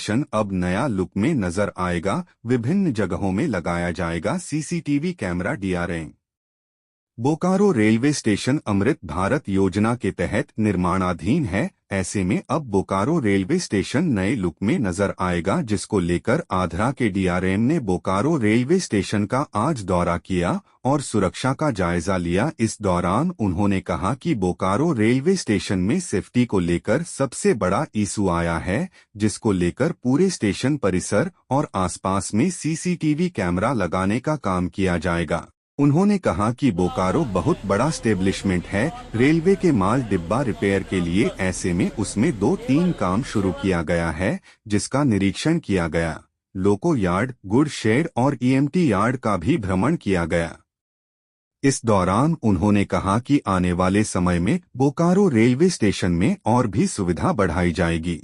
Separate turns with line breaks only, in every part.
Station अब नया look में नजर आएगा। विभिन्न जगहों में लगाया जाएगा CCTV camera DRM. Bokaro railway station Amrit Bharat Yojana के तहत निर्माणाधीन है। ऐसे में अब बोकारो रेलवे स्टेशन नए लुक में नजर आएगा, जिसको लेकर आध्रा के डीआरएम ने बोकारो रेलवे स्टेशन का आज दौरा किया और सुरक्षा का जायजा लिया। इस दौरान उन्होंने कहा कि बोकारो रेलवे स्टेशन में सेफ्टी को लेकर सबसे बड़ा इशू आया है, जिसको लेकर पूरे स्टेशन परिसर और आसपास में सीसीटीवी कैमरा लगाने का काम किया जाएगा। उन्होंने कहा कि बोकारो बहुत बड़ा स्टेब्लिशमेंट है रेलवे के माल डिब्बा रिपेयर के लिए। ऐसे में उसमें 2-3 काम शुरू किया गया है, जिसका निरीक्षण किया गया। लोको यार्ड, गुड शेड और ईएमटी यार्ड का भी भ्रमण किया गया। इस दौरान उन्होंने कहा कि आने वाले समय में बोकारो रेलवे स्टेशन में और भी सुविधा बढ़ाई जाएगी।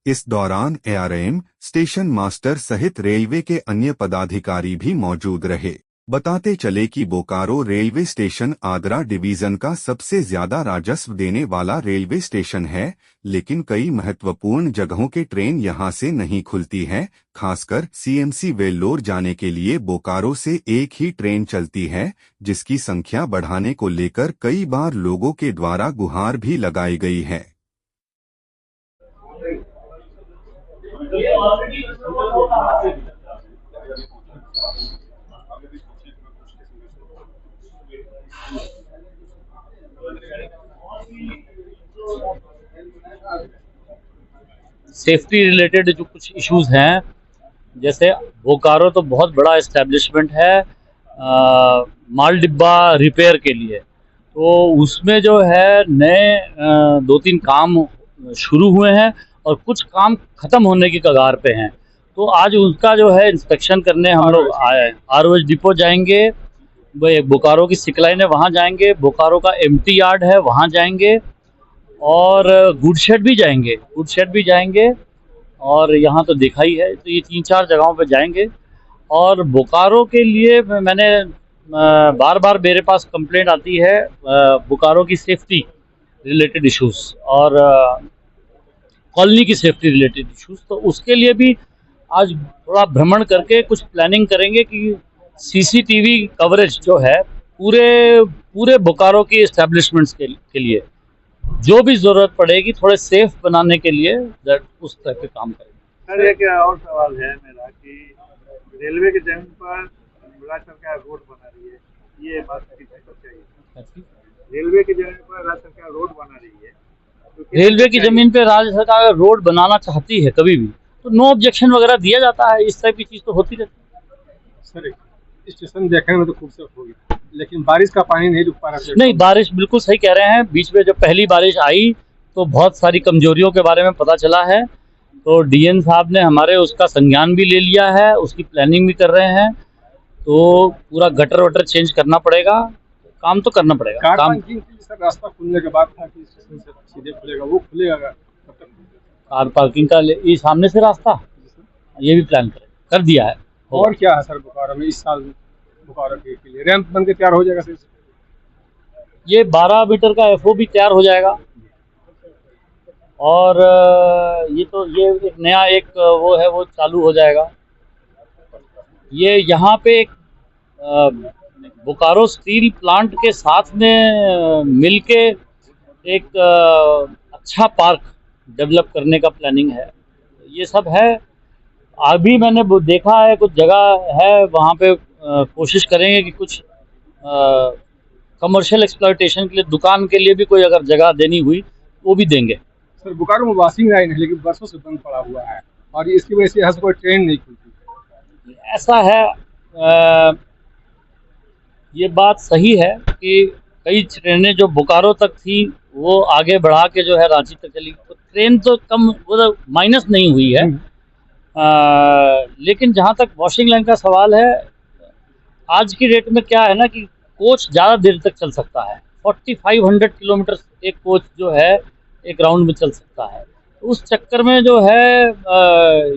इस दौरान एआरएम, स्टेशन मास्टर सहित रेलवे के अन्य पदाधिकारी भी मौजूद रहे। बताते चले कि Bokaro railway station Adra division का सबसे ज्यादा राजस्व देने वाला रेलवे स्टेशन है, लेकिन कई महत्वपूर्ण जगहों के ट्रेन यहां से नहीं खुलती है। खासकर सीएमसी वेल्लोर जाने के लिए बोकारो से एक ही ट्रेन चलती है, जिसकी संख्या बढ़ाने को लेकर कई बार लोगों के द्वारा गुहार भी लगाई गई है।
सेफ्टी रिलेटेड जो कुछ इश्यूज हैं, जैसे बोकारो तो बहुत बड़ा एस्टेब्लिशमेंट है माल डिब्बा रिपेयर के लिए, तो उसमें जो है नए 2-3 काम शुरू हुए हैं और कुछ काम खत्म होने की कगार पे हैं। तो आज उसका जो है इंस्पेक्शन करने हम लोग आए। आरओएच डिपो जाएंगे, बोकारो की सिकलाइन है वहाँ जाएंगे, बोकारो का एमटी यार्ड है वहाँ जाएंगे और गुड शेड भी जाएंगे और यहाँ तो देखा ही है। तो ये 3-4 जगहों पे जाएंगे। और बोकारो के लिए मैंने बार बार मेरे पास कंप्लेंट आती है बोकारो की सेफ्टी रिलेटेड इश्यूज और कॉलोनी की सेफ्टी रिलेटेड इश्यूज, तो उसके लिए भी आज थोड़ा भ्रमण करके कुछ प्लानिंग करेंगे कि सीसीटीवी कवरेज जो है पूरे बोकारो की एस्टेब्लिशमेंट्स के लिए जो भी जरूरत पड़ेगी थोड़े सेफ बनाने के लिए उस तरह के काम करेंगे।
सर, एक और सवाल है मेरा कि रेलवे की जमीन पर राज्य सरकार रोड बना रही है, ये बात सच्चाई है? रेलवे की जमीन पर राज्य सरकार रोड बना रही है, तो
रेलवे की जमीन पे राज्य सरकार रोड बनाना चाहती है कभी भी तो नो ऑब्जेक्शन वगैरह दिया जाता है। इस तरह की चीज तो होती रहती है।
सर, स्टेशन देखने में तो खूबसूरत होगी, लेकिन बारिश का पानी नहीं रुक पा रहा।
नहीं, बारिश बिल्कुल सही कह रहे हैं। बीच में जब पहली बारिश आई तो बहुत सारी कमजोरियों के बारे में पता चला है, तो डीएन साहब ने हमारे उसका संज्ञान भी ले लिया है, उसकी प्लानिंग भी कर रहे हैं। तो पूरा गटर वटर चेंज करना पड़ेगा, काम तो करना पड़ेगा। काम
सर, रास्ता खुलने के बाद था कि स्टेशन से सीधे खुलेगा, वो खुलेगा
कार पार्किंग का ये सामने से रास्ता, ये भी प्लान कर दिया है।
और क्या है सर बोकारो में इस साल बोकारो के लिए रैंप बन के तैयार हो जाएगा सर?
ये 12 मीटर का एफओ भी तैयार हो जाएगा और ये एक नया वो है वो चालू हो जाएगा। ये यहाँ पे एक बोकारो स्टील प्लांट के साथ में मिलके एक अच्छा पार्क डेवलप करने का प्लानिंग है। ये सब है। अभी मैंने देखा है कुछ जगह है वहाँ पे कोशिश करेंगे कि कुछ कमर्शियल एक्सप्लॉयटेशन के लिए दुकान के लिए भी कोई अगर जगह देनी हुई वो भी देंगे।
सर, बोकारो में वॉशिंग लाइन है लेकिन बरसों से बंद पड़ा हुआ है और इसकी वजह से यहाँ से कोई ट्रेन नहीं खुलती।
ऐसा है, ये बात सही है कि कई ट्रेनें जो बोकारो तक थी वो आगे बढ़ा के जो है रांची तक चली, तो ट्रेन तो कम वो माइनस नहीं हुई है। लेकिन जहाँ तक वॉशिंग लाइन का सवाल है, आज की डेट में क्या है ना कि कोच ज़्यादा देर तक चल सकता है। 4500 किलोमीटर एक कोच जो है एक राउंड में चल सकता है। तो उस चक्कर में जो है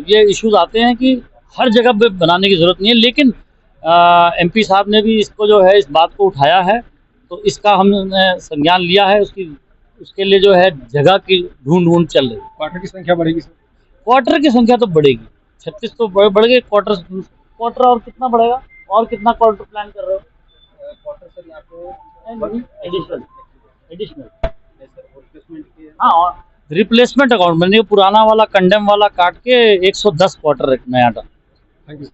ये इश्यूज आते हैं कि हर जगह पे बनाने की ज़रूरत नहीं है। लेकिन एमपी साहब ने भी इसको जो है इस बात को उठाया है, तो इसका हमने संज्ञान लिया है। उसके लिए जो है जगह की ढूंढ चल रही है।
क्वार्टर की संख्या बढ़ेगी सर?
क्वार्टर की संख्या तो बढ़ेगी, 36 तो बढ़ गए, क्वार्टर और कितना बढ़ेगा, और कितना क्वार्टर प्लान कर रहे हो?
क्वार्टर सर यहाँ पे
एडिशनल
रिप्लेसमेंट के
हाँ, और रिप्लेसमेंट अकाउंट मैंने पुराना वाला कंडेम वाला काट के 110 क्वार्टर नया था।
Thank you.